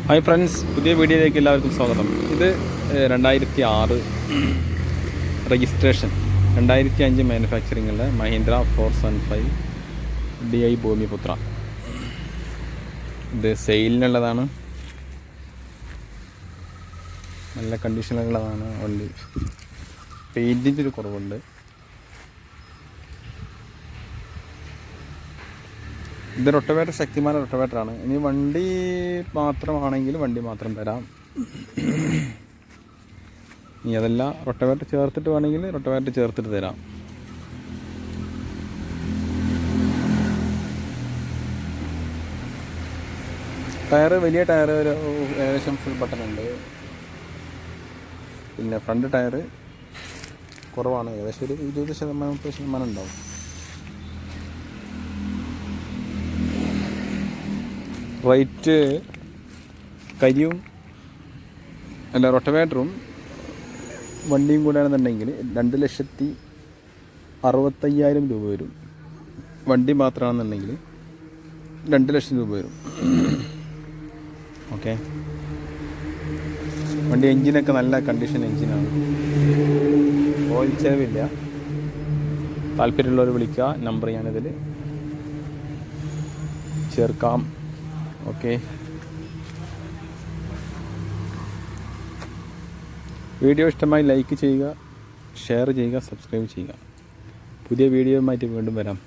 Hi friends, പുതിയ വീഡിയോയിലേക്ക് എല്ലാവർക്കും സ്വാഗതം. ഇത് 2006 രജിസ്ട്രേഷൻ, 2005 മാനുഫാക്ചറിങ്ങുള്ള മഹീന്ദ്ര 475 DI ഭൂമിപുത്ര. ഇത് സെയിലിനുള്ളതാണ്, നല്ല കണ്ടീഷനുള്ളതാണ്. വണ്ടി പെയിൻറ്റിൻ്റെ ഒരു കുറവുണ്ട്. ഇത് റൊട്ടവേറ്റർ, ശക്തിമാൻ റൊട്ടവേറ്ററാണ്. ഇനി വണ്ടി മാത്രമാണെങ്കിൽ വണ്ടി മാത്രം തരാം. ഇനി അതല്ല, റൊട്ടവേറ്റർ ചേർത്തിട്ട് വേണമെങ്കിൽ റൊട്ടവേറ്റർ ചേർത്തിട്ട് തരാം. ടയറ്, വലിയ ടയറ് ഏകദേശം ഫുൾ ബട്ടണുണ്ട്. പിന്നെ ഫ്രണ്ട് ടയറ് കുറവാണ്, ഏകദേശം ഒരു 20-30% ഉണ്ടാവും. റേറ്റ് കരിയും അല്ല, റൊട്ടവേറ്ററും വണ്ടിയും കൂടെയാണെന്നുണ്ടെങ്കിൽ 2,65,000 രൂപ വരും. വണ്ടി മാത്രമാണെന്നുണ്ടെങ്കിൽ 2 ലക്ഷം രൂപ വരും. ഓക്കെ, വണ്ടി എൻജിനൊക്കെ നല്ല കണ്ടീഷൻ എൻജിനാണ്, ഓയിൽ ചെലവില്ല. താല്പര്യമുള്ളവർ വിളിക്കുക, നമ്പർ ഞാനിതിൽ ചേർക്കാം. ഓക്കെ, വീഡിയോ ഇഷ്ടമായി ലൈക്ക് ചെയ്യുക, ഷെയർ ചെയ്യുക, സബ്സ്ക്രൈബ് ചെയ്യുക. പുതിയ വീഡിയോയുമായിട്ട് വീണ്ടും വരാം.